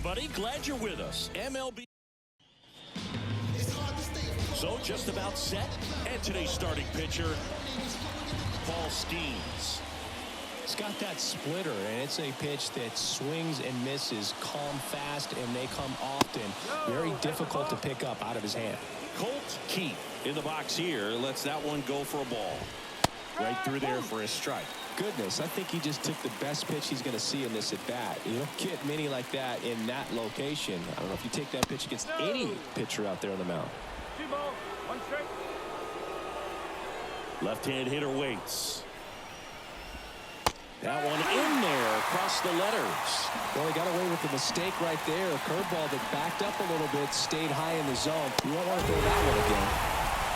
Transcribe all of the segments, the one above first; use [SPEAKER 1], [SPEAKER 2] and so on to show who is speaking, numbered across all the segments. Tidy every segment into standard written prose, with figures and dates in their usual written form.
[SPEAKER 1] everybody. Glad you're with us. MLB. So just about set. And today's starting pitcher, Paul Skeens.
[SPEAKER 2] It's got that splitter, and it's a pitch that swings and misses, come fast, and they come often. Very difficult to pick up out of his hand.
[SPEAKER 1] Colt Keith in the box here lets that one go for a ball. Right through there for a strike.
[SPEAKER 2] Goodness, I think he just took the best pitch he's going to see in this at bat. You don't get many like that in that location. I don't know if you take that pitch against any pitcher out there on the mound.
[SPEAKER 3] 2 balls, 1 strike.
[SPEAKER 1] Left-hand hitter waits. That one in there across the letters.
[SPEAKER 2] Well, he got away with the mistake right there. A curveball that backed up a little bit, stayed high in the zone. You won't want to throw that one again.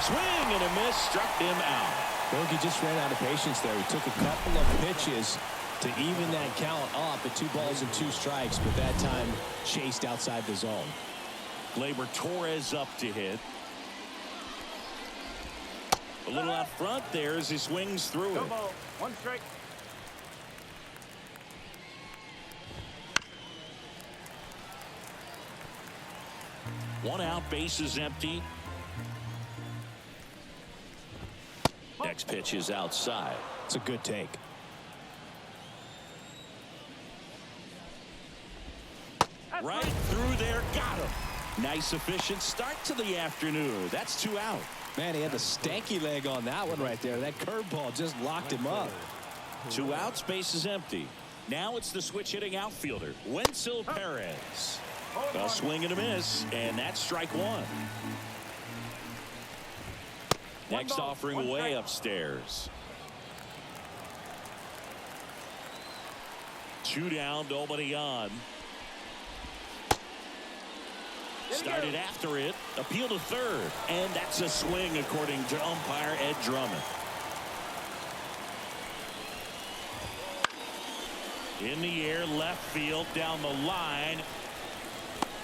[SPEAKER 1] Swing and a miss, struck him out.
[SPEAKER 2] Bogey just ran out of patience there. He took a couple of pitches to even that count up at 2 balls and 2 strikes, but that time chased outside the zone.
[SPEAKER 1] Gleyber Torres up to hit. A little out front there as he swings through it.
[SPEAKER 3] 2 balls, 1 strike.
[SPEAKER 1] One out, bases empty. Next pitch is outside.
[SPEAKER 2] It's a good take.
[SPEAKER 1] Right through there, got him. Nice efficient start to the afternoon. That's 2 out.
[SPEAKER 2] Man, he had the stanky leg on that one right there. That curveball just locked him up.
[SPEAKER 1] 2 outs, bases empty. Now it's the switch hitting outfielder, Wenzel Perez. A swing and a miss, and that's strike 1. Next offering way upstairs. 2 down, nobody on. Started after it, appeal to third, and that's a swing according to umpire Ed Drummond. In the air, left field, down the line.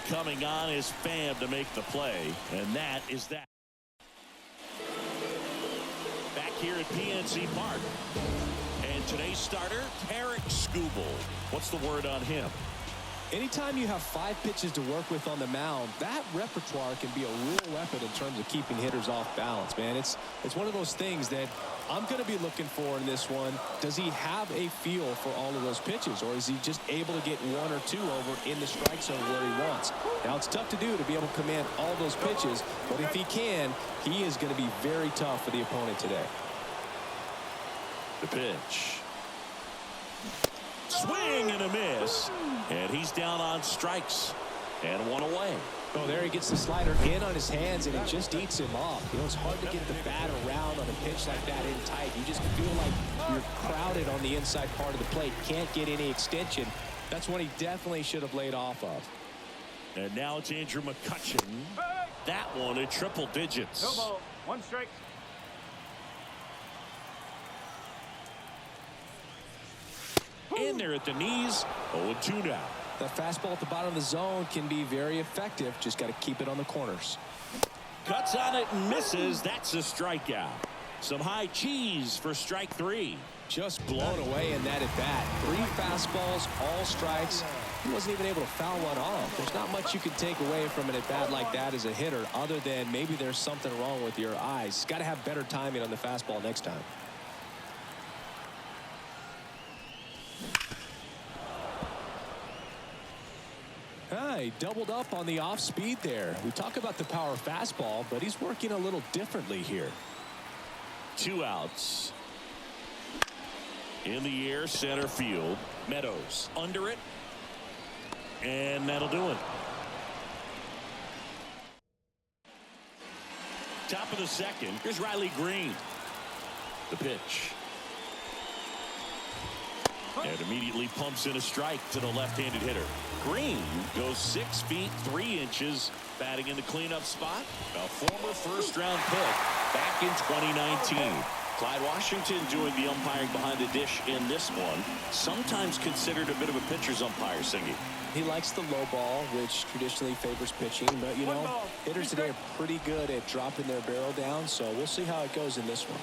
[SPEAKER 1] Coming on is Pham to make the play, and that is that. Back here at PNC Park. And today's starter, Tarik Skubal. What's the word on him?
[SPEAKER 2] Anytime you have 5 pitches to work with on the mound, that repertoire can be a real weapon in terms of keeping hitters off balance, man. It's one of those things that I'm going to be looking for in this one. Does he have a feel for all of those pitches, or is he just able to get 1 or 2 over in the strike zone where he wants? Now, it's tough to do to be able to command all those pitches, but if he can, he is going to be very tough for the opponent today.
[SPEAKER 1] The pitch. Swing and a miss, and he's down on strikes, and 1 away.
[SPEAKER 2] Oh, there he gets the slider in on his hands, and it just eats him off. You know, it's hard to get the bat around on a pitch like that in tight. You just feel like you're crowded on the inside part of the plate. Can't get any extension. That's one he definitely should have laid off of.
[SPEAKER 1] And now it's Andrew McCutchen. That one at triple digits.
[SPEAKER 3] 2 balls, 1 strike.
[SPEAKER 1] In there at the knees. 0-2 now.
[SPEAKER 2] That fastball at the bottom of the zone can be very effective. Just got to keep it on the corners.
[SPEAKER 1] Cuts on it and misses. That's a strikeout. Some high cheese for strike 3.
[SPEAKER 2] Just blown away in that at bat. 3 fastballs, all strikes. He wasn't even able to foul one off. There's not much you can take away from an at bat like that as a hitter, other than maybe there's something wrong with your eyes. Got to have better timing on the fastball next time. He doubled up on the off speed there. We talk about the power fastball, but he's working a little differently here.
[SPEAKER 1] 2 outs. In the air, center field. Meadows under it. And that'll do it. Top of the second. Here's Riley Green. The pitch. And immediately pumps in a strike to the left-handed hitter. Green goes 6 feet 3 inches, batting in the cleanup spot. A former first-round pick back in 2019. Clyde Washington doing the umpiring behind the dish in this one. Sometimes considered a bit of a pitcher's umpire, Singy.
[SPEAKER 2] He likes the low ball, which traditionally favors pitching. But, you know, hitters today are pretty good at dropping their barrel down. So we'll see how it goes in this one.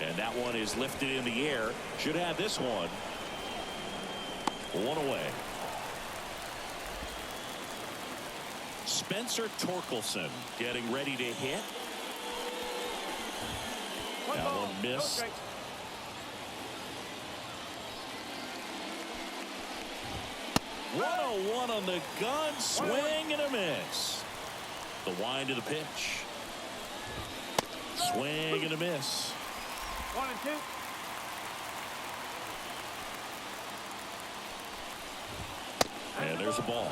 [SPEAKER 1] And that one is lifted in the air. Should have this one. One away. Spencer Torkelson getting ready to hit. That one missed. One on the gun. Swing and a miss. The wind of the pitch. Swing and a miss.
[SPEAKER 3] 1-2.
[SPEAKER 1] And there's a ball.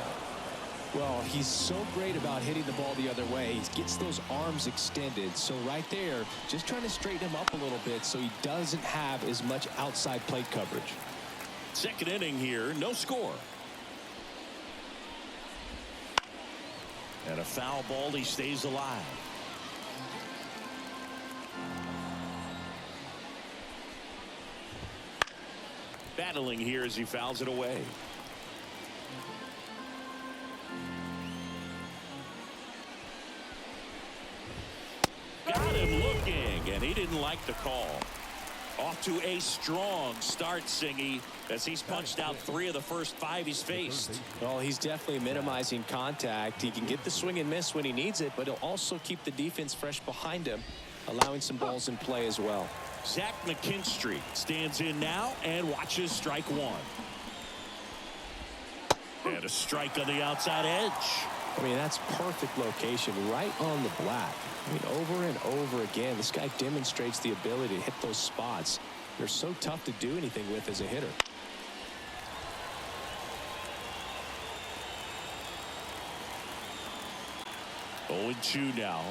[SPEAKER 2] Well, he's so great about hitting the ball the other way. He gets those arms extended. So right there, just trying to straighten him up a little bit so he doesn't have as much outside plate coverage.
[SPEAKER 1] Second inning here, no score. And a foul ball, he stays alive. Battling here as he fouls it away. Got him looking, and he didn't like the call. Off to a strong start, Singy, as he's punched out 3 of the first 5 he's faced.
[SPEAKER 2] Well, he's definitely minimizing contact. He can get the swing and miss when he needs it, but he'll also keep the defense fresh behind him, allowing some balls in play as well.
[SPEAKER 1] Zach McKinstry stands in now and watches strike 1. And a strike on the outside edge.
[SPEAKER 2] I mean, that's perfect location right on the black. I mean, over and over again, this guy demonstrates the ability to hit those spots. They're so tough to do anything with as a hitter.
[SPEAKER 1] Oh, 2 now.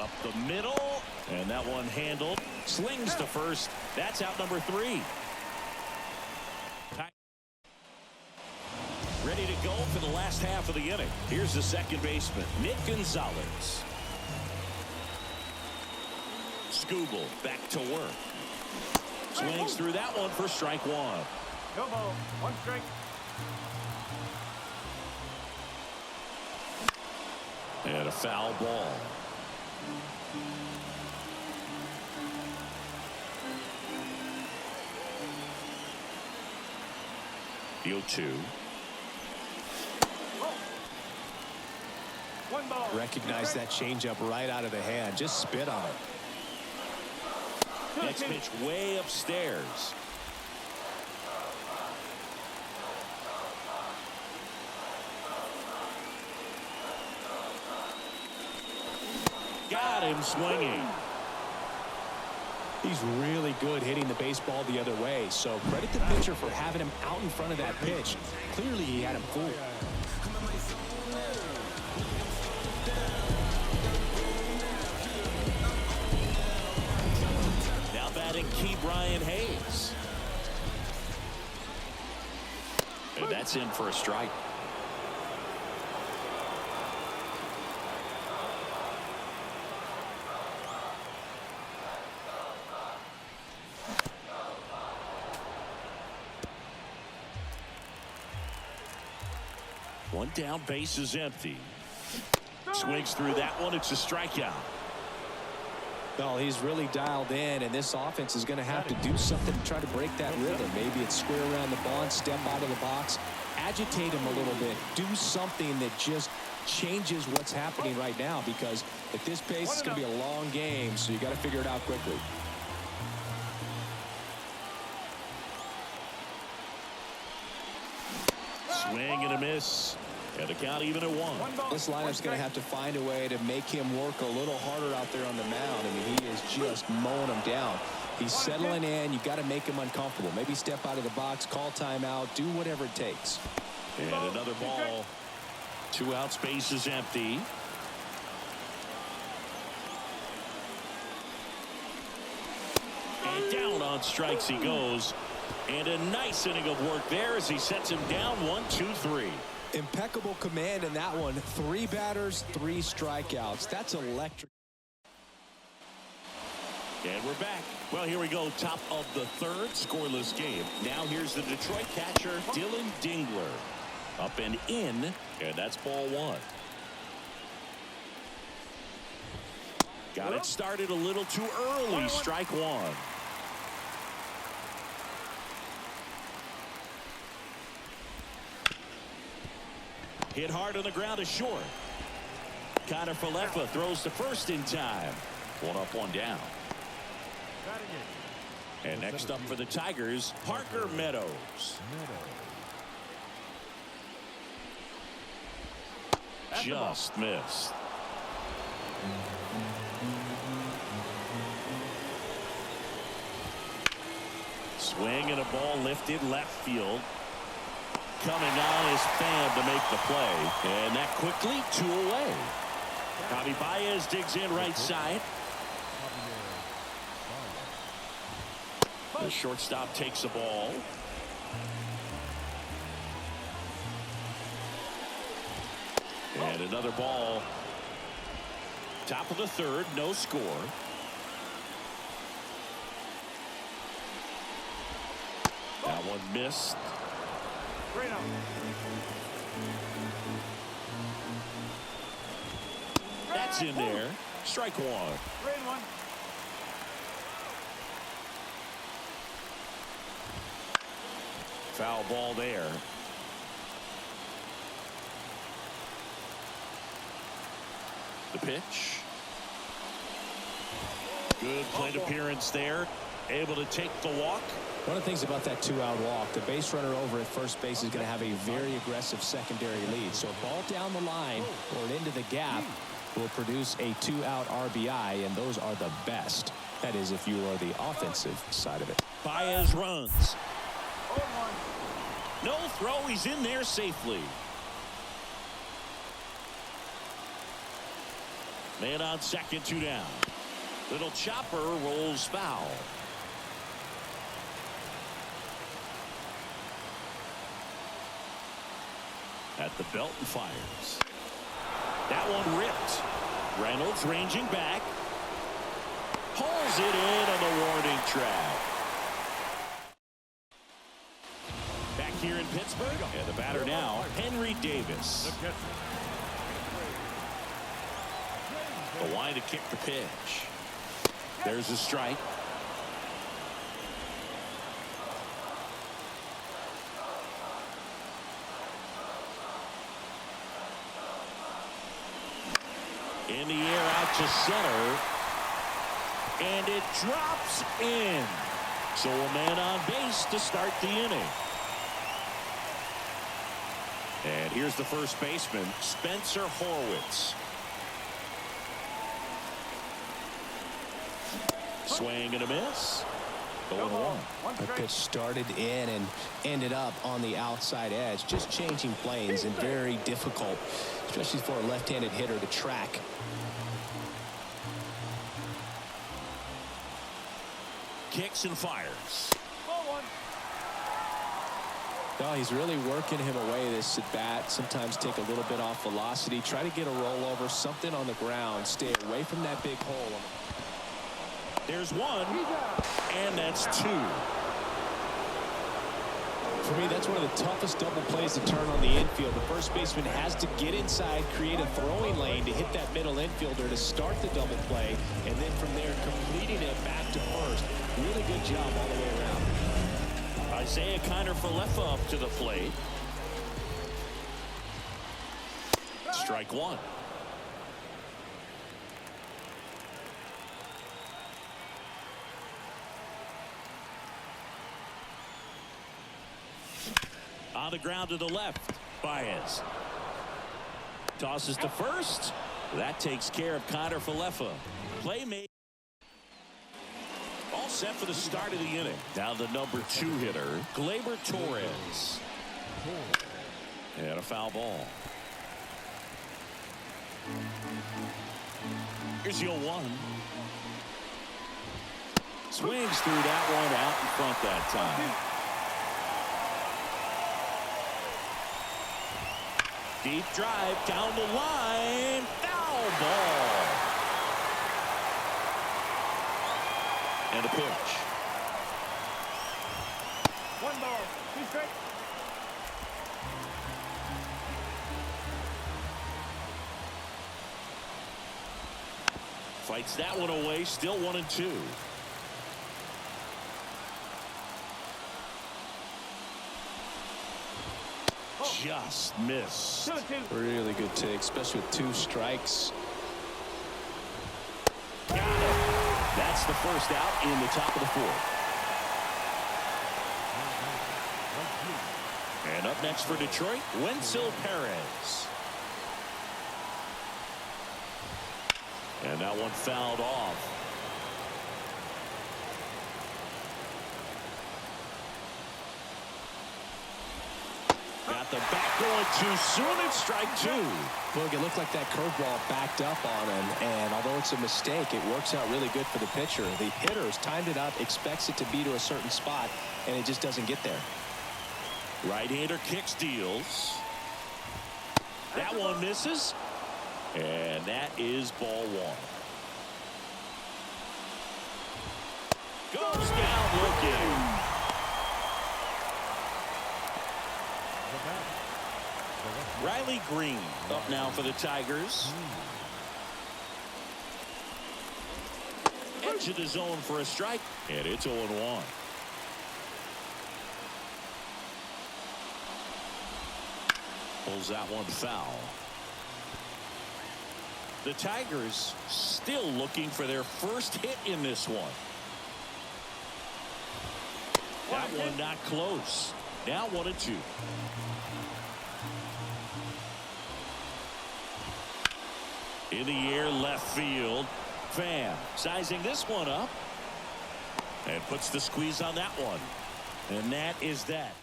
[SPEAKER 1] Up the middle, and that one handled. Slings to first. That's out number 3. Ready to go for the last half of the inning. Here's the second baseman, Nick Gonzalez. Skubal back to work. Swings through that one for strike 1.
[SPEAKER 3] No ball. 1 strike.
[SPEAKER 1] And a foul ball. The 0-2.
[SPEAKER 3] 1 ball.
[SPEAKER 2] Recognize that changeup right out of the hand. Just spit on it.
[SPEAKER 1] Next pitch way upstairs. Got him swinging.
[SPEAKER 2] He's really good hitting the baseball the other way, so credit the pitcher for having him out in front of that pitch. Clearly, he had him fooled.
[SPEAKER 1] Now batting Key Brian Hayes. And that's in for a strike. One down, base is empty. Swings through that one. It's a strikeout.
[SPEAKER 2] Well, he's really dialed in, and this offense is going to have to do something to try to break that rhythm. Maybe it's square around the bond, step out of the box, agitate him a little bit, do something that just changes what's happening right now, because at this pace, it's going to be a long game, so you got to figure it out quickly.
[SPEAKER 1] Swing and a miss. And the count even at 1.
[SPEAKER 2] This lineup's going to have to find a way to make him work a little harder out there on the mound. I mean, he is just mowing them down. He's settling in. You got to make him uncomfortable. Maybe step out of the box, call timeout, do whatever it takes.
[SPEAKER 1] And another ball. 2 outs, base is empty. And down on strikes he goes. And a nice inning of work there as he sets him down 1-2-3.
[SPEAKER 2] Impeccable command in that one. 3 batters, 3 strikeouts. That's electric.
[SPEAKER 1] And we're back. Well, here we go. Top of the 3rd, scoreless game. Now here's the Detroit catcher, Dylan Dingler. Up and in, and that's ball 1. Got it started a little too early. Strike 1. Hit hard on the ground to short. Connor Falefa throws to first in time. 1 up, 1 down. And next up for the Tigers, Parker Meadows. Just missed. Swing and a ball lifted left field. Coming on is Pham to make the play. And that quickly 2 away. Javi Baez digs in right side. The shortstop takes the ball. And another ball. Top of the 3rd, no score. That one missed. That's in there. Strike 1.
[SPEAKER 3] 3-1.
[SPEAKER 1] Foul ball there. The pitch. Good plate appearance there. Able to take the walk.
[SPEAKER 2] One of the things about that 2-out walk, the base runner over at first base is going to have a very aggressive secondary lead. So a ball down the line or into the gap will produce a 2-out RBI, and those are the best. That is, if you are the offensive side of it.
[SPEAKER 1] Baez runs. No throw. He's in there safely. Man on second, 2 down. Little chopper rolls foul. At the belt and fires. That one ripped. Reynolds ranging back. Pulls it in on the warning track. Back here in Pittsburgh. And the batter now, Henry Davis. The line to kick the pitch. There's a strike. In the air out to center. And it drops in. So a man on base to start the inning. And here's the first baseman, Spencer Horwitz. Swing and a miss. 0-1.
[SPEAKER 2] A pitch started in and ended up on the outside edge. Just changing planes and very difficult, especially for a left-handed hitter to track.
[SPEAKER 1] Kicks and fires.
[SPEAKER 2] No, he's really working him away, this at bat. Sometimes take a little bit off velocity. Try to get a rollover, something on the ground. Stay away from that big hole.
[SPEAKER 1] There's 1, and that's 2.
[SPEAKER 2] For me, that's one of the toughest double plays to turn on the infield. The first baseman has to get inside, create a throwing lane to hit that middle infielder to start the double play, and then from there completing it back to first. Really good job all the way around.
[SPEAKER 1] Isaiah Kiner Falefa up to the plate. Strike 1. On the ground to the left. Baez tosses to first. That takes care of Kiner Falefa. Play made. All set for the start of the inning. Now the number 2 hitter, Gleyber Torres. And a foul ball. Here's 0-1. Swings through that one out in front that time. Deep drive down the line. Foul ball. And a pitch.
[SPEAKER 3] 1 ball, 2 strikes.
[SPEAKER 1] Fights that one away. Still 1-2. just missed.
[SPEAKER 3] 2-2.
[SPEAKER 2] Really good take, especially with 2 strikes.
[SPEAKER 1] Got it. That's the first out in the top of the 4th. And up next for Detroit, Wenzel Perez. And that one fouled off. Got the bat going too soon. It's strike 2.
[SPEAKER 2] Look, it looked like that curveball backed up on him, and although it's a mistake, it works out really good for the pitcher. The hitter's timed it up, expects it to be to a certain spot, and it just doesn't get there.
[SPEAKER 1] Right-hander kicks, deals. That one misses. And that is ball 1. Goes down looking. Riley Green up now for the Tigers. Edge of the zone for a strike. And it's 0-1. Pulls that one foul. The Tigers still looking for their first hit in this one. That one not close. Now 1-2. In the air, left field. Pham sizing this one up. And puts the squeeze on that one. And that is that.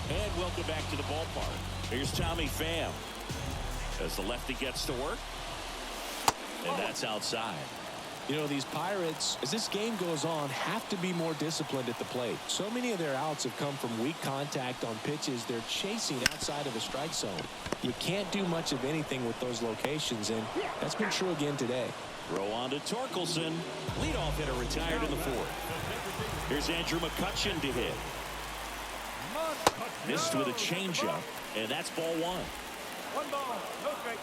[SPEAKER 1] And welcome back to the ballpark. Here's Tommy Pham as the lefty gets to work. And that's outside.
[SPEAKER 2] You know, these Pirates, as this game goes on, have to be more disciplined at the plate. So many of their outs have come from weak contact on pitches they're chasing outside of the strike zone. You can't do much of anything with those locations, and that's been true again today.
[SPEAKER 1] Throw on to Torkelson. Leadoff hitter retired in the 4th. Here's Andrew McCutchen to hit. Missed with a changeup, and that's ball 1.
[SPEAKER 3] 1 ball, no strike.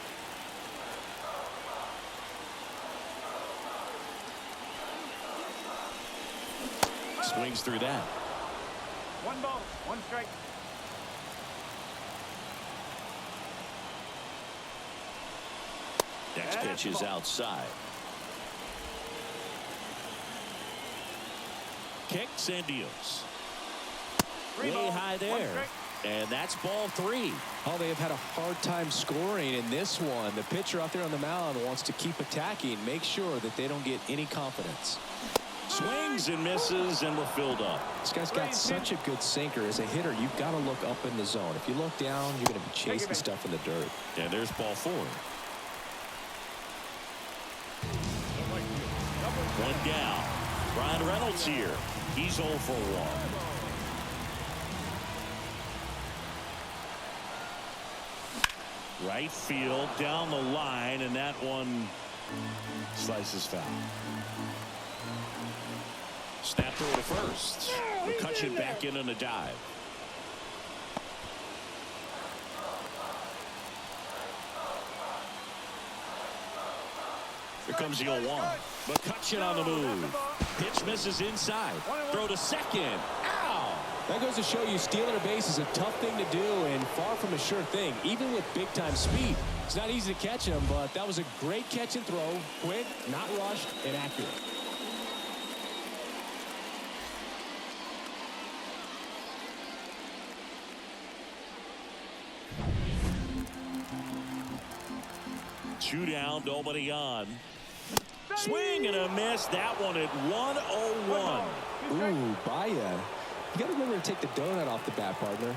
[SPEAKER 1] Swings through that.
[SPEAKER 3] 1 ball, 1 strike.
[SPEAKER 1] Next pitch is outside. Kicks and deals. Way high there. And that's ball 3.
[SPEAKER 2] Oh, they have had a hard time scoring in this one. The pitcher out there on the mound wants to keep attacking, make sure that they don't get any confidence.
[SPEAKER 1] Swings and misses, and we're filled up.
[SPEAKER 2] This guy's got such a good sinker. As a hitter, you've got to look up in the zone. If you look down, you're going to be chasing stuff in the dirt.
[SPEAKER 1] And there's ball 4. 1 down. Brian Reynolds here. He's 0 for 1. Right field down the line, and that one slices foul. Snap throw to first. McCutchen back in on a dive. Here comes the 0-1. McCutchen on the move. Pitch misses inside. Throw to second. Ow!
[SPEAKER 2] That goes to show you stealing a base is a tough thing to do and far from a sure thing, even with big-time speed. It's not easy to catch him, but that was a great catch and throw. Quick, not rushed, and accurate.
[SPEAKER 1] Two down, nobody on. Swing and a miss. That one at 1-0-1.
[SPEAKER 2] Ooh, Baya. You got to remember to take the donut off the bat, partner.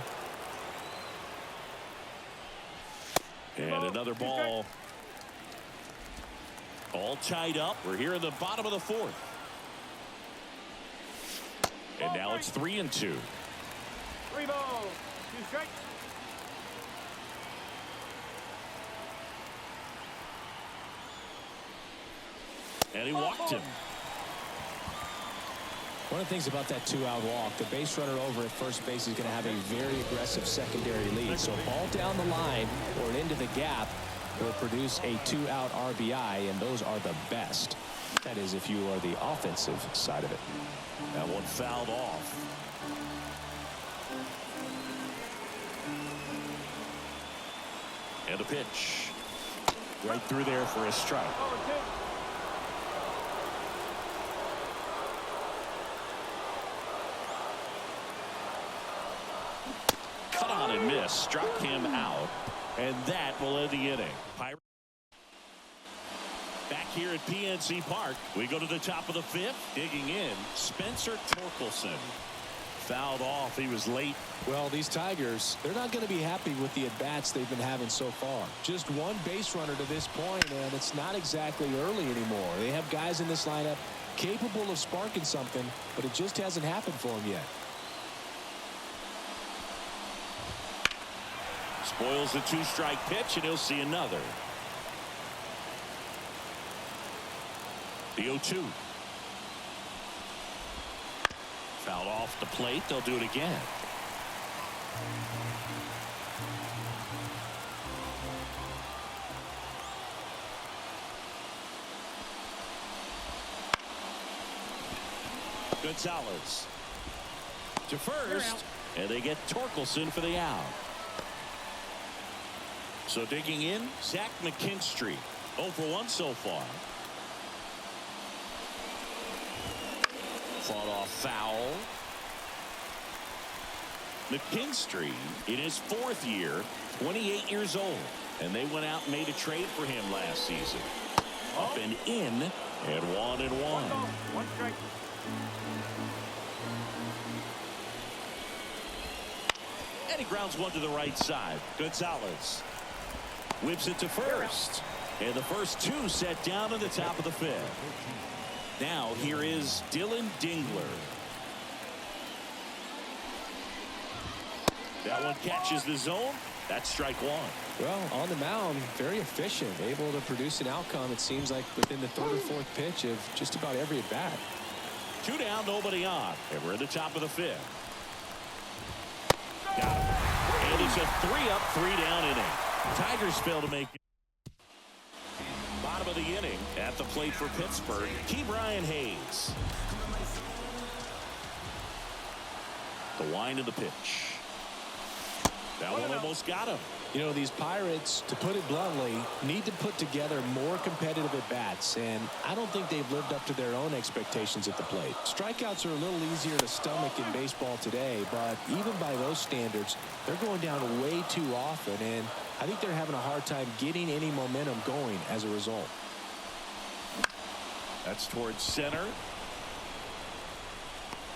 [SPEAKER 1] And another ball. All tied up. We're here in the bottom of the 4th. And now it's 3-2.
[SPEAKER 3] 3 balls, 2 strikes.
[SPEAKER 1] And he walked him.
[SPEAKER 2] One of the things about that 2-out walk, the base runner over at first base is going to have a very aggressive secondary lead. So ball down the line or into the gap will produce a 2-out RBI, and those are the best. That is if you are the offensive side of it.
[SPEAKER 1] That one fouled off. And a pitch. Right through there for a strike.
[SPEAKER 3] Over 2.
[SPEAKER 1] Cut on and miss. Struck him out. And that will end the inning. Pirates back here at PNC Park. We go to the top of the 5th. Digging in, Spencer Torkelson. Fouled off. He was late.
[SPEAKER 2] Well, these Tigers, they're not going to be happy with the at-bats they've been having so far. Just one base runner to this point, and it's not exactly early anymore. They have guys in this lineup capable of sparking something, but it just hasn't happened for them yet.
[SPEAKER 1] Spoils the 2-strike pitch, and he'll see another. The 0-2. Fouled off the plate. They'll do it again. Gonzalez to first, and they get Torkelson for the out. So digging in, Zach McKinstry. 0 for 1 so far. Fought off foul. McKinstry in his 4th year, 28 years old, and they went out and made a trade for him last season. Up and in, and 1-1.
[SPEAKER 3] 1 strike.
[SPEAKER 1] And he grounds one to the right side. Gonzalez whips it to first, and the first 2 set down in the top of the 5th. Now here is Dylan Dingler. That one catches the zone. That's strike 1.
[SPEAKER 2] Well, on the mound, very efficient, able to produce an outcome, it seems like, within the 3rd or 4th pitch of just about every at-bat.
[SPEAKER 1] 2 down, nobody on, and we're at the top of the 5th. Got him. And it's a 3-up, 3-down inning. Tigers fail to make it. Bottom of the inning at the plate for Pittsburgh, Ke'Bryan Hayes. The wind of the pitch. That one almost got him.
[SPEAKER 2] You know, these Pirates, to put it bluntly, need to put together more competitive at-bats, and I don't think they've lived up to their own expectations at the plate. Strikeouts are a little easier to stomach in baseball today, but even by those standards, they're going down way too often, and I think they're having a hard time getting any momentum going as a result.
[SPEAKER 1] That's towards center.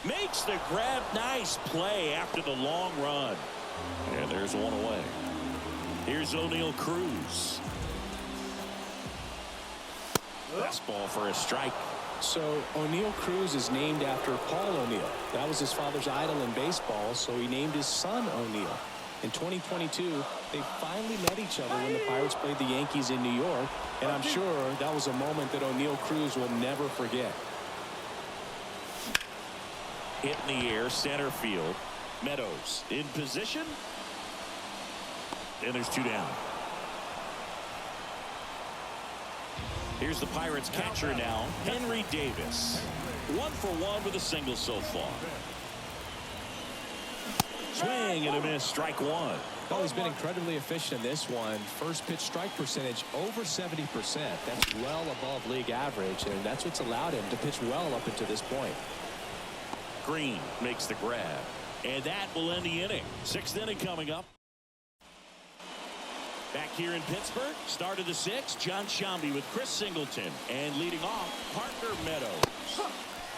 [SPEAKER 1] Makes the grab. Nice play after the long run. And there's one away. Here's O'Neal Cruz. Fastball for a strike.
[SPEAKER 2] So O'Neal Cruz is named after Paul O'Neal. That was his father's idol in baseball, so he named his son O'Neal. In 2022, they finally met each other when the Pirates played the Yankees in New York, and I'm sure that was a moment that O'Neal Cruz will never forget.
[SPEAKER 1] Hit in the air, center field. Meadows in position. And there's 2 down. Here's the Pirates catcher now, Henry Davis. 1 for 1 with a single so far. Swing and a miss, strike 1.
[SPEAKER 2] Well, he's been incredibly efficient in this one. First pitch strike percentage over 70%. That's well above league average, and that's what's allowed him to pitch well up until this point.
[SPEAKER 1] Green makes the grab. And that will end the inning. 6th inning coming up. Back here in Pittsburgh, start of the 6th, John Shambi with Chris Singleton. And leading off, Parker Meadows.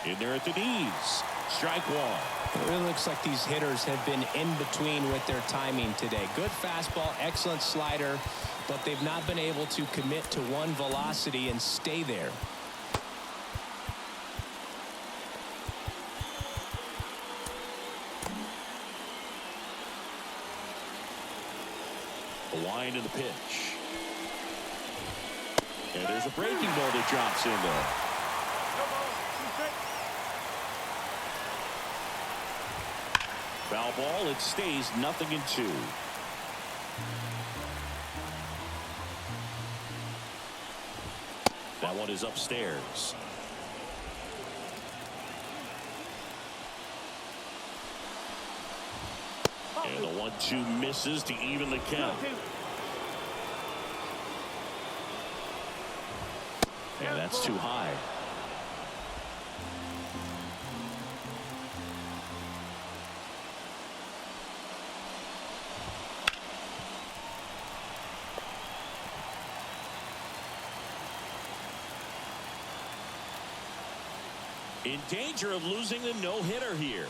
[SPEAKER 1] In there at the knees. Strike 1.
[SPEAKER 4] It really looks like these hitters have been in between with their timing today. Good fastball, excellent slider, but they've not been able to commit to one velocity and stay there.
[SPEAKER 1] The wind of the pitch. And there's a breaking ball that drops in there.
[SPEAKER 3] No ball. 2 strike.
[SPEAKER 1] Foul ball. It stays 0-2. That one is upstairs. And the 1-2 misses to even the count.
[SPEAKER 3] 2.
[SPEAKER 1] Yeah, that's too high. In danger of losing the no-hitter here.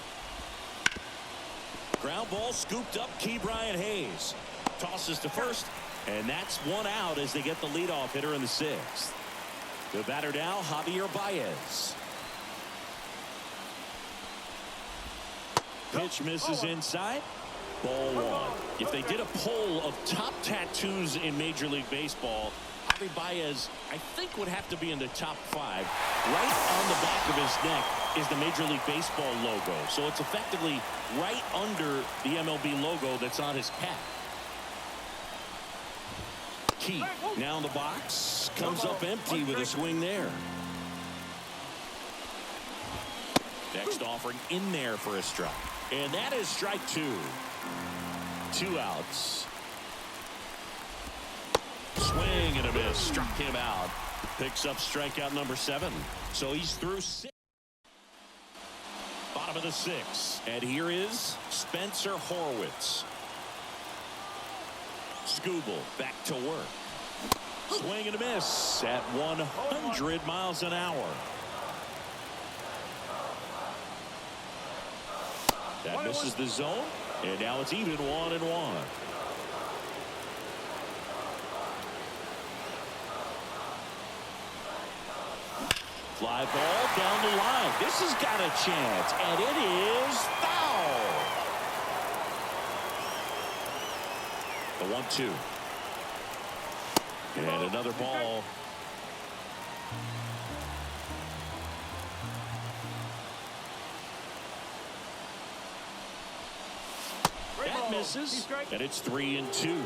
[SPEAKER 1] Ground ball scooped up. Brian Hayes tosses to first, and that's one out as they get the leadoff hitter in the sixth. The batter now, Javier Baez. Pitch misses inside. Ball one. If they did a poll of top tattoos in Major League Baseball, Javier Baez, I think, would have to be in the top 5. Right on the back of his neck is the Major League Baseball logo. So it's effectively right under the MLB logo that's on his cap. Key now in the box. Comes up empty with a swing there. Next offering in there for a strike. And that is strike 2. 2 outs. Swing and a miss. Struck him out. Picks up strikeout number 7. So he's through 6. Bottom of the 6th. And here is Spencer Horwitz. Scooble back to work. Swing and a miss at 100 miles an hour. That misses the zone. And now it's even 1-1. Fly ball down the line. This has got a chance, and it is foul. The 1-2. And another ball. That misses, and it's 3-2.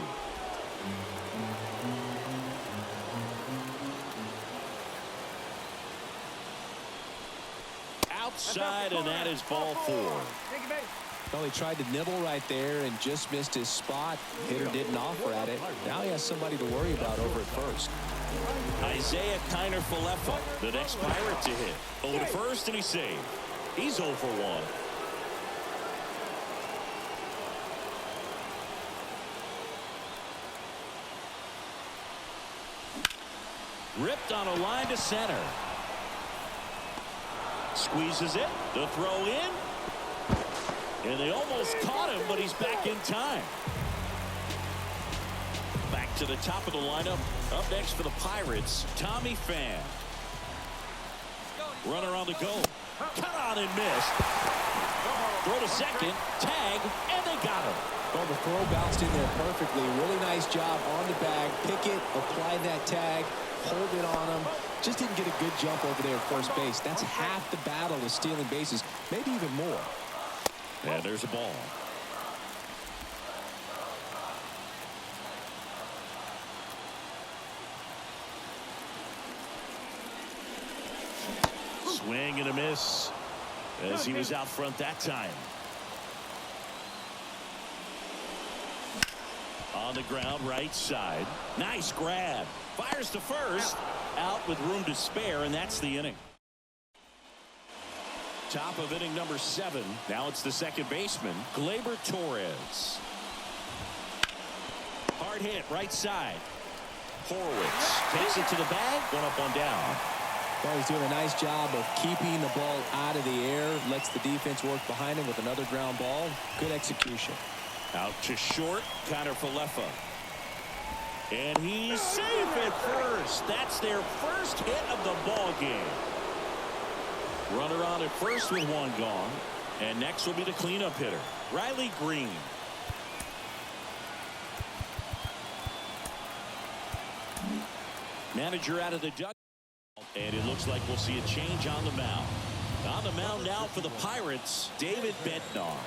[SPEAKER 1] Outside, and that is ball 4.
[SPEAKER 2] Well, he tried to nibble right there and just missed his spot. Hitter didn't offer at it. Now he has somebody to worry about over at first.
[SPEAKER 1] Isaiah Kiner-Falefa, the next Pirate to hit. Over to first, and he's saved. He's 0 for 1. Ripped on a line to center. Squeezes it. The throw in. And they almost caught him, but he's back in time. Back to the top of the lineup. Up next for the Pirates, Tommy Pham. Runner on the go. Cut on and missed. Throw to second. Tag, and they got him.
[SPEAKER 2] Well, the throw bounced in there perfectly. Really nice job on the bag. Pick it, apply that tag, hold it on him. Just didn't get a good jump over there at first base. That's half the battle of stealing bases, maybe even more.
[SPEAKER 1] And there's a ball. Swing and a miss as he was out front that time. On the ground, right side. Nice grab. Fires to first. Out with room to spare, and that's the inning. Top of inning number 7. Now it's the second baseman, Gleyber Torres. Hard hit, right side. Horwitz takes it to the bag. 1 up, 1 down.
[SPEAKER 2] Well, he's doing a nice job of keeping the ball out of the air. Lets the defense work behind him with another ground ball. Good execution.
[SPEAKER 1] Out to short, Kiner-Falefa. And he's safe at first. That's their first hit of the ball game. Runner on at first with 1 gone. And next will be the cleanup hitter, Riley Green. Manager out of the dugout. And it looks like we'll see a change on the mound. On the mound now for the Pirates, David Bednar.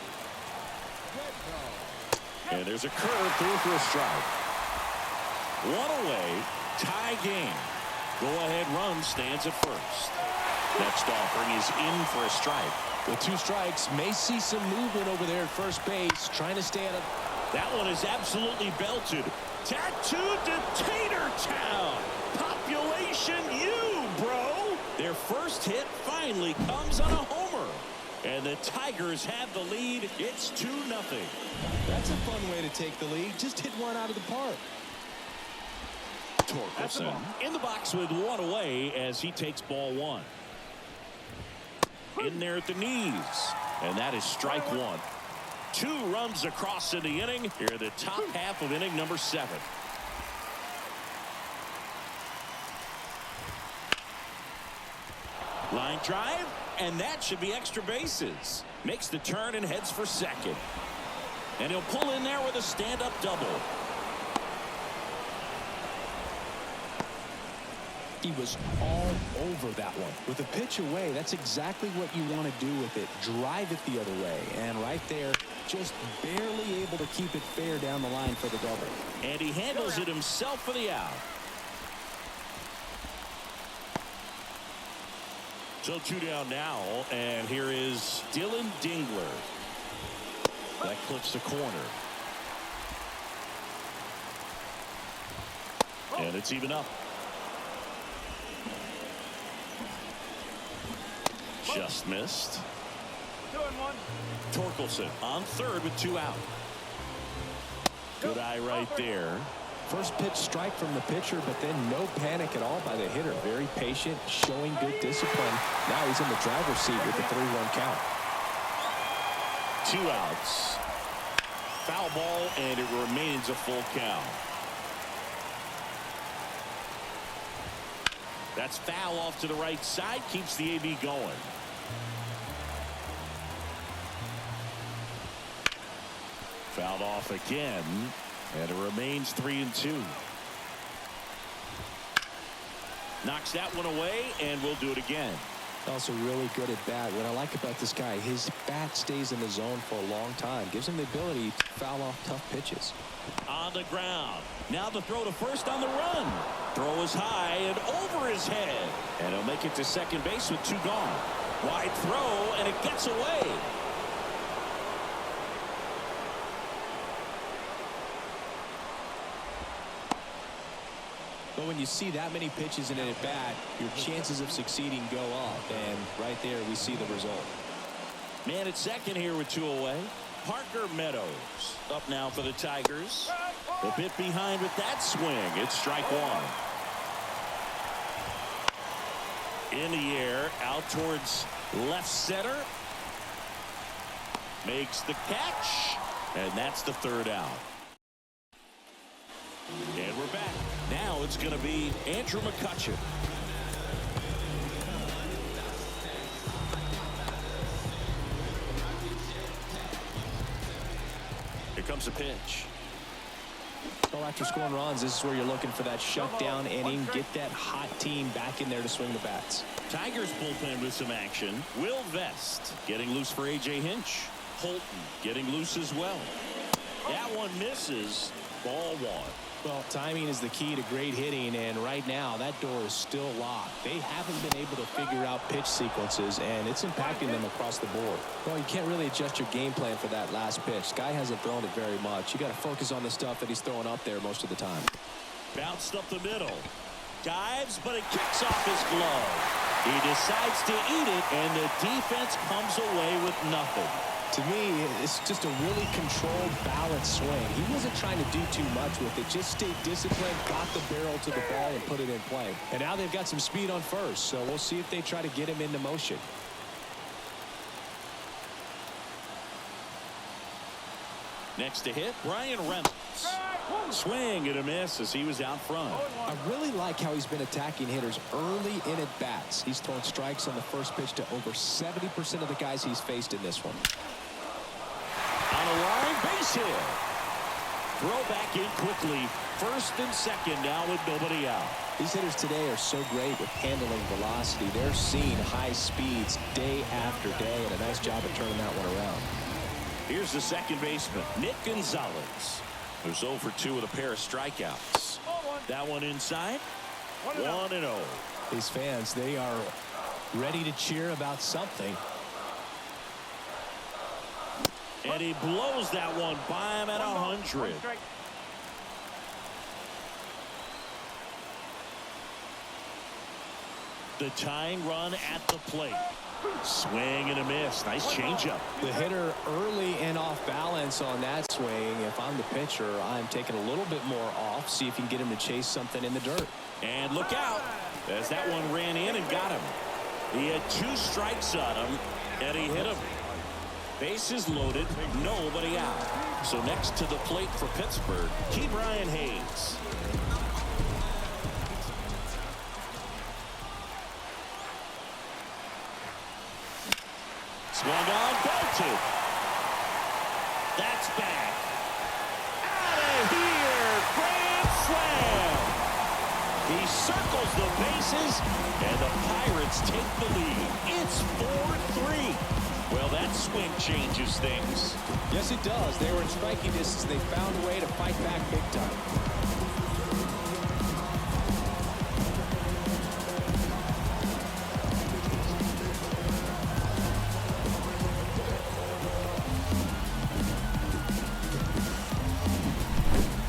[SPEAKER 1] And there's a curve through for a strike. 1 away, tie game. Go-ahead run stands at first. Next offering is in for a strike.
[SPEAKER 2] With 2 strikes, may see some movement over there at first base, trying to stay out of.
[SPEAKER 1] That one is absolutely belted. Tattooed to Tater Town. Population, you their first hit finally comes on a homer. And the Tigers have the lead. It's 2-0.
[SPEAKER 2] That's a fun way to take the lead. Just hit one out of the park.
[SPEAKER 1] Torkelson in the box with one away as he takes ball one. In there at the knees. And that is strike one. 2 runs across in the inning. Here the top half of inning number 7. Line drive, and that should be extra bases. Makes the turn and heads for second. And he'll pull in there with a stand-up double.
[SPEAKER 2] He was all over that one. With a pitch away, that's exactly what you want to do with it. Drive it the other way. And right there, just barely able to keep it fair down the line for the double.
[SPEAKER 1] And he handles it himself for the out. So 2 down now, and here is Dylan Dingler. That clips the corner. And it's even up. Just missed.
[SPEAKER 3] 2-1.
[SPEAKER 1] Torkelson on third with 2 out. Good eye right there.
[SPEAKER 2] First pitch strike from the pitcher, but then no panic at all by the hitter. Very patient, showing good discipline. Now he's in the driver's seat with the 3-1 count.
[SPEAKER 1] 2 outs. Foul ball, and it remains a full count. That's foul off to the right side. Keeps the AB going. Fouled off again. And it remains 3-2. Knocks that one away, and we'll do it again.
[SPEAKER 2] Also really good at bat. What I like about this guy, his bat stays in the zone for a long time. Gives him the ability to foul off tough pitches.
[SPEAKER 1] On the ground. Now the throw to first on the run. Throw is high and over his head. And he'll make it to second base with 2 gone. Wide throw, and it gets away.
[SPEAKER 2] But when you see that many pitches in an at-bat, your chances of succeeding go up. And right there, we see the result.
[SPEAKER 1] Man at second here with 2 away. Parker Meadows up now for the Tigers. A bit behind with that swing. It's strike one. In the air, out towards left center. Makes the catch. And that's the 3rd out. And we're back. Now it's going to be Andrew McCutchen. Here comes a pitch.
[SPEAKER 2] Well, after scoring runs, this is where you're looking for that shutdown inning. Get that hot team back in there to swing the bats.
[SPEAKER 1] Tigers bullpen with some action. Will Vest getting loose for A.J. Hinch. Holton getting loose as well. That one misses. Ball 1.
[SPEAKER 2] Well, timing is the key to great hitting, and right now that door is still locked. They haven't been able to figure out pitch sequences, and it's impacting them across the board. Well, you can't really adjust your game plan for that last pitch. Guy hasn't thrown it very much. You got to focus on the stuff that he's throwing up there most of the time.
[SPEAKER 1] Bounced up the middle. Dives, but it kicks off his glove. He decides to eat it, and the defense comes away with nothing.
[SPEAKER 2] To me, it's just a really controlled, balanced swing. He wasn't trying to do too much with it. Just stayed disciplined, got the barrel to the ball, and put it in play. And now they've got some speed on first, so we'll see if they try to get him into motion.
[SPEAKER 1] Next to hit, Brian Reynolds. Swing and a miss as he was out front.
[SPEAKER 2] I really like how he's been attacking hitters early in at bats. He's thrown strikes on the first pitch to over 70% of the guys he's faced in this one.
[SPEAKER 1] On a line, base hit. Throw back in quickly. First and second now with nobody out.
[SPEAKER 2] These hitters today are so great with handling velocity. They're seeing high speeds day after day, and a nice job of turning that one around.
[SPEAKER 1] Here's the second baseman, Nick Gonzalez, who's 0 for 2 with a pair of strikeouts. That one inside. 1-0.
[SPEAKER 2] These fans, they are ready to cheer about something.
[SPEAKER 1] And he blows that one by him at 100. the tying run at the plate. Swing and a miss. Nice changeup.
[SPEAKER 2] The hitter early and off balance on that swing. If I'm the pitcher, I'm taking a little bit more off. See if you can get him to chase something in the dirt.
[SPEAKER 1] And look out as that one ran in and got him. He had 2 strikes on him, and he hit him. Bases loaded, nobody out. So next to the plate for Pittsburgh, Brian Hayes. Swung on, belted. That's back. Out of here. Grand slam. He circles the bases, and the Pirates take the lead. It's 4-3. Well, that swing changes things.
[SPEAKER 2] Yes, it does. They were in striking distance. They found a way to fight back big time.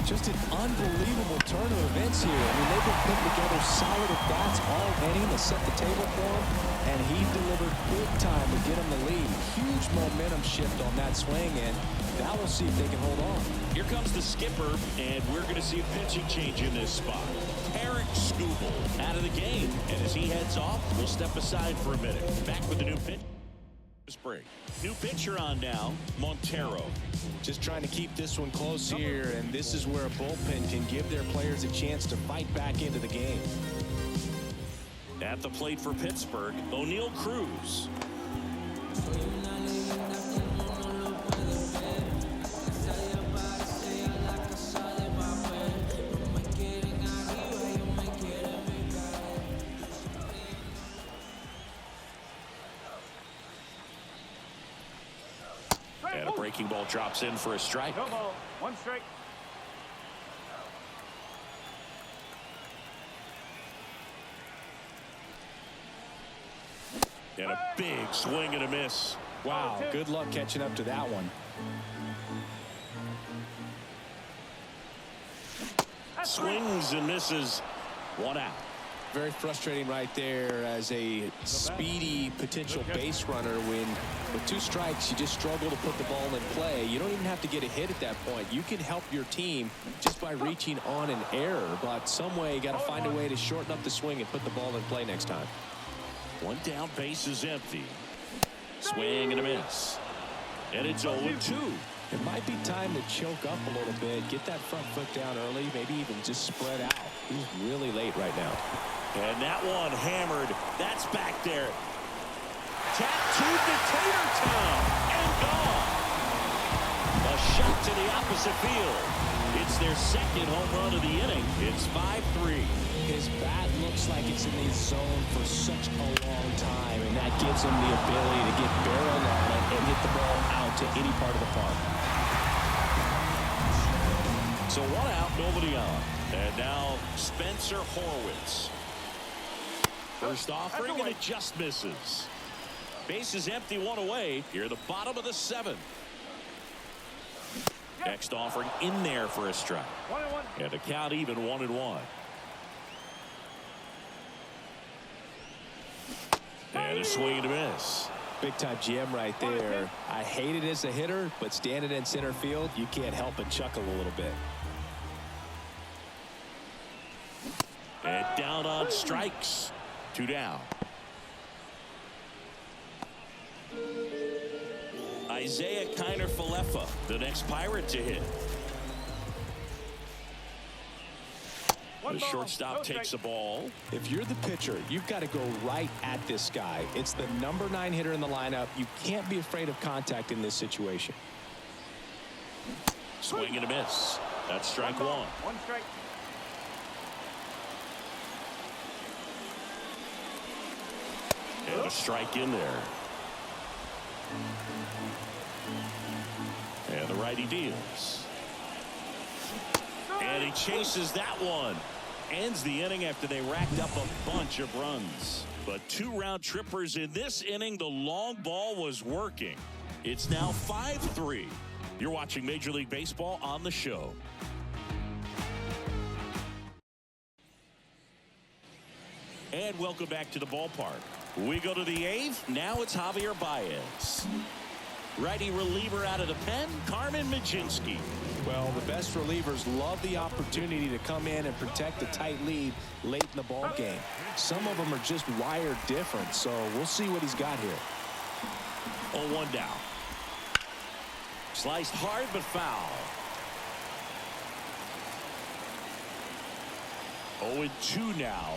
[SPEAKER 2] Just an unbelievable turn of events here. I mean, they've been putting together solid at-bats all inning to set the table for him, and he delivered big time to get him the lead. Huge momentum shift on that swing, and now we'll see if they can hold on.
[SPEAKER 1] Here comes the skipper, and we're going to see a pitching change in this spot. Eric Skubal out of the game, and as he heads off, we'll step aside for a minute. Back with the new pitch. Break. New pitcher on now, Montero.
[SPEAKER 2] Just trying to keep this one close here, and this is where a bullpen can give their players a chance to fight back into the game.
[SPEAKER 1] At the plate for Pittsburgh, O'Neal Cruz. And a breaking ball drops in for a strike.
[SPEAKER 3] No ball. 1 strike.
[SPEAKER 1] And a big swing and a miss.
[SPEAKER 2] Wow, good luck catching up to that one.
[SPEAKER 1] Swings and misses. 1 out.
[SPEAKER 2] Very frustrating right there as a speedy potential base runner when with 2 strikes you just struggle to put the ball in play. You don't even have to get a hit at that point. You can help your team just by reaching on an error, but some way you got to find a way to shorten up the swing and put the ball in play next time.
[SPEAKER 1] 1 down, base is empty. Swing and a miss. And it's 0-2.
[SPEAKER 2] It might be time to choke up a little bit, get that front foot down early, maybe even just spread out. He's really late right now.
[SPEAKER 1] And that one hammered. That's back there. Tattooed to Tater Town and gone. A shot to the opposite field. It's their 2nd home run of the inning. It's 5-3.
[SPEAKER 2] His bat looks like it's in the zone for such a long time, and that gives him the ability to get barreled on it and hit the ball out to any part of the park.
[SPEAKER 1] So 1 out, nobody on. And now Spencer Horwitz. First offering, and it just misses. Base is empty, 1 away. Here at the bottom of the 7th. Next offering in there for a strike.
[SPEAKER 3] 1-1.
[SPEAKER 1] And the count even 1-1. And a swing and a miss.
[SPEAKER 2] Big time GM right there. I hate it as a hitter, but standing in center field, you can't help but chuckle a little bit.
[SPEAKER 1] And down on strikes. 2 down. Isaiah Kiner-Falefa, the next Pirate to hit. The shortstop takes the ball.
[SPEAKER 2] If you're the pitcher, you've got to go right at this guy. It's the number 9 hitter in the lineup. You can't be afraid of contact in this situation.
[SPEAKER 1] Swing and a miss. That's strike 1.
[SPEAKER 3] 1 strike.
[SPEAKER 1] And a strike in there. And the righty deals. And he chases that one. Ends the inning after they racked up a bunch of runs. But 2 round trippers in this inning. The long ball was working. It's now 5-3. You're watching Major League Baseball on the show. And welcome back to the ballpark. We go to the eighth. Now it's Javier Baez. Righty reliever out of the pen, Carmen Mlodzinski.
[SPEAKER 2] Well, the best relievers love the opportunity to come in and protect a tight lead late in the ball game. Some of them are just wired different, so we'll see what he's got here.
[SPEAKER 1] 0-1 down. Sliced hard but foul. 0-2 now.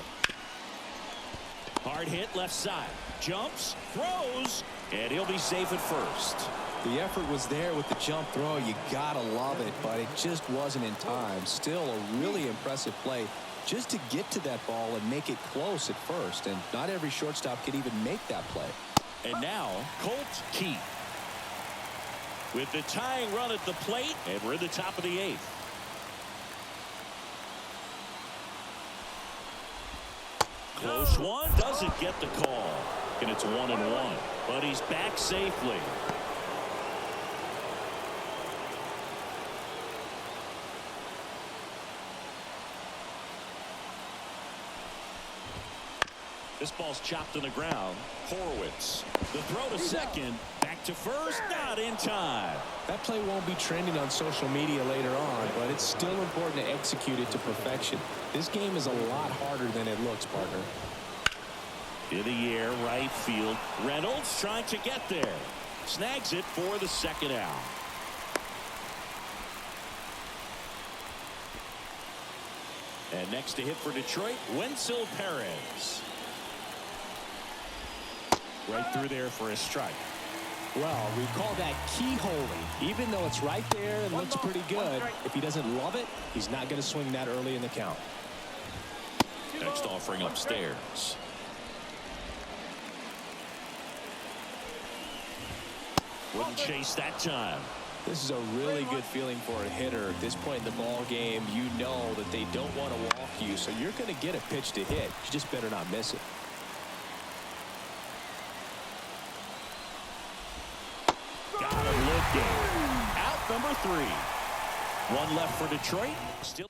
[SPEAKER 1] Hard hit left side. Jumps, throws, and he'll be safe at first.
[SPEAKER 2] The effort was there with the jump throw. You gotta love it, but it just wasn't in time. Still a really impressive play just to get to that ball and make it close at first. And not every shortstop can even make that play.
[SPEAKER 1] And now, Colt Keith. With the tying run at the plate, and we're in the top of the eighth. Close one, doesn't get the call. And it's 1-1. But he's back safely. This ball's chopped on the ground. Horowitz. The throw to second. Back to first. Not in time.
[SPEAKER 2] That play won't be trending on social media later on, but it's still important to execute it to perfection. This game is a lot harder than it looks, partner.
[SPEAKER 1] In the air, right field. Reynolds trying to get there. Snags it for the second out. And next to hit for Detroit, Wenzel Perez. Right through there for a strike.
[SPEAKER 2] Well, we call that keyholing. Even though it's right there and looks pretty good, if he doesn't love it, he's not going to swing that early in the count.
[SPEAKER 1] Next offering upstairs. Wouldn't chase that time.
[SPEAKER 2] This is a really good feeling for a hitter at this point in the ball game. You know that they don't want to walk you, so you're going to get a pitch to hit. You just better not miss it.
[SPEAKER 1] Got him looking. Out number 3. One left for Detroit. Still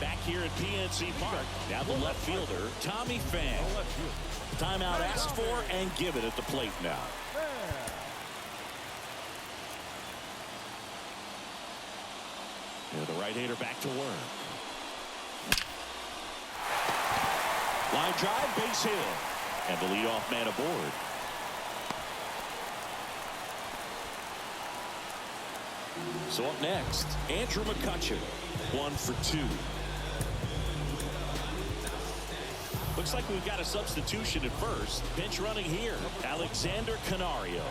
[SPEAKER 1] back here at PNC Park. Now the left fielder, Tommy Pham. Timeout asked for and given at the plate now. And the right-hander back to work. Line drive, base hit. And the leadoff man aboard. So up next, Andrew McCutchen, 1 for 2. Looks like we've got a substitution at first. Bench running here, Alexander Canario.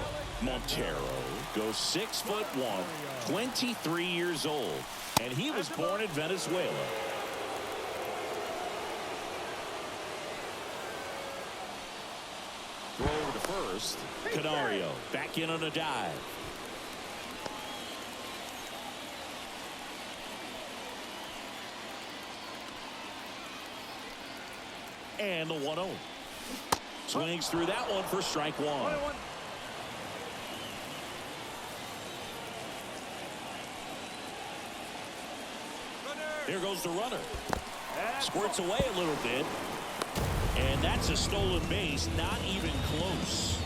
[SPEAKER 1] Montero goes 6'1", 23 years old, and he was born in Venezuela. Throw over to first. Canario back in on a dive. And the 1-0. Swings through that one for strike one. Here goes the runner. Squirts away a little bit. And that's a stolen base, not even close.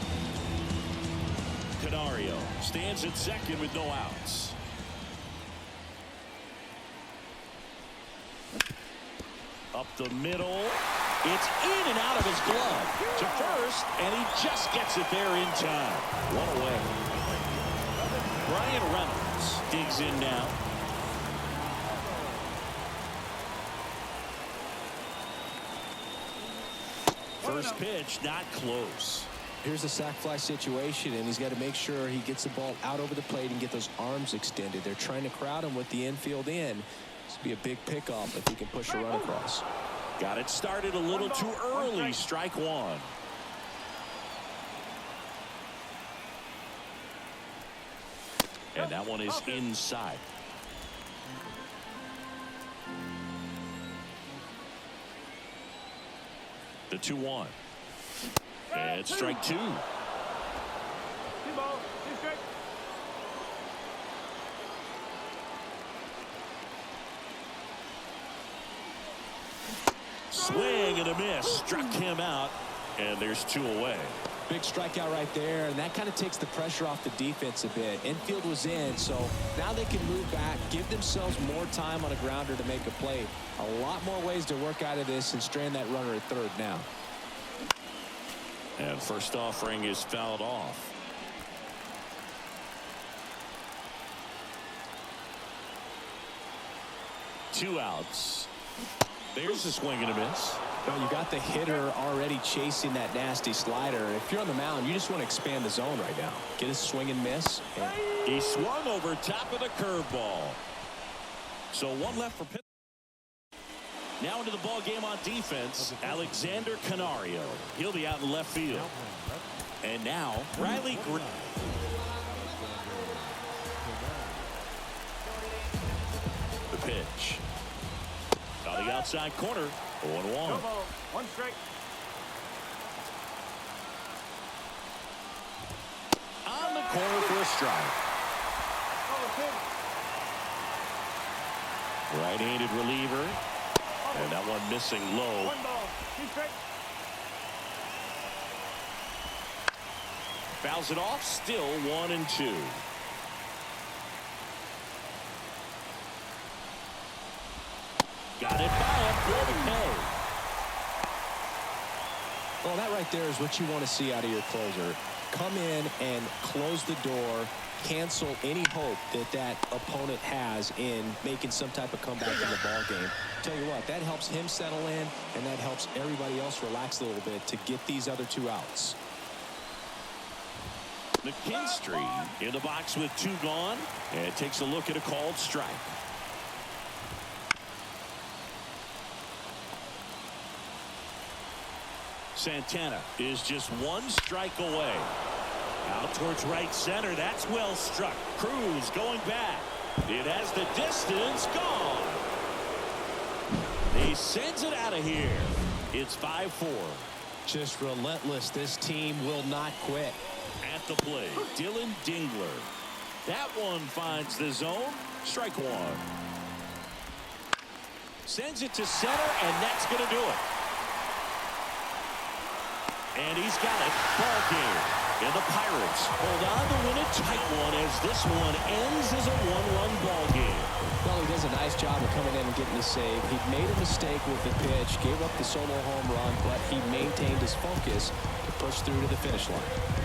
[SPEAKER 1] Canario stands at second with no outs. Up the middle. It's in and out of his glove to first, and he just gets it there in time. One away. Brian Reynolds digs in now. First pitch, not close.
[SPEAKER 2] Here's a sac fly situation, and he's got to make sure he gets the ball out over the plate and get those arms extended. They're trying to crowd him with the infield in. This would be a big pickoff if he can push a run across.
[SPEAKER 1] Got it started a little too early. Strike one. And that one is inside. The 2-1. And strike two. Swing and a miss. Struck him out. And there's 2 away.
[SPEAKER 2] Big strikeout right there, and that kind of takes the pressure off the defense a bit. Infield was in, so now they can move back, give themselves more time on a grounder to make a play. A lot more ways to work out of this and strand that runner at third now.
[SPEAKER 1] And first offering is fouled off. Two outs. There's a swing and a miss.
[SPEAKER 2] Well, you got the hitter already chasing that nasty slider. If you're on the mound, you just want to expand the zone right now. Get a swing and miss. And
[SPEAKER 1] he swung over top of the curveball. So 1 left for Pittsburgh. Now into the ball game on defense, Alexander Canario. He'll be out in left field. And now Riley Green. The pitch. On the outside corner. 0-1.
[SPEAKER 3] 1 strike.
[SPEAKER 1] On the corner for a strike. Right-handed reliever. And that one missing low.
[SPEAKER 3] 1 ball, 2 strikes.
[SPEAKER 1] Fouls it off. Still 1-2. Got it by him for the K.
[SPEAKER 2] well, that right there is what you want to see out of your closer. Come in and close the door, cancel any hope that that opponent has in making some type of comeback in the ball game. Tell you what, that helps him settle in, and that helps everybody else relax a little bit to get these other 2 outs.
[SPEAKER 1] McKinstry in the box with 2 gone, and takes a look at a called strike. Santana is just 1 strike away. Out towards right center. That's well struck. Cruz going back. It has the distance. Gone. He sends it out of here. It's 5-4.
[SPEAKER 2] Just relentless. This team will not quit.
[SPEAKER 1] At the plate, Dylan Dingler. That one finds the zone. Strike 1. Sends it to center, and that's going to do it. And he's got it. Ball game. And the Pirates hold on to win a tight one as this one ends as a 1-run ball game.
[SPEAKER 2] Well, he does a nice job of coming in and getting the save. He made a mistake with the pitch, gave up the solo home run, but he maintained his focus to push through to the finish line.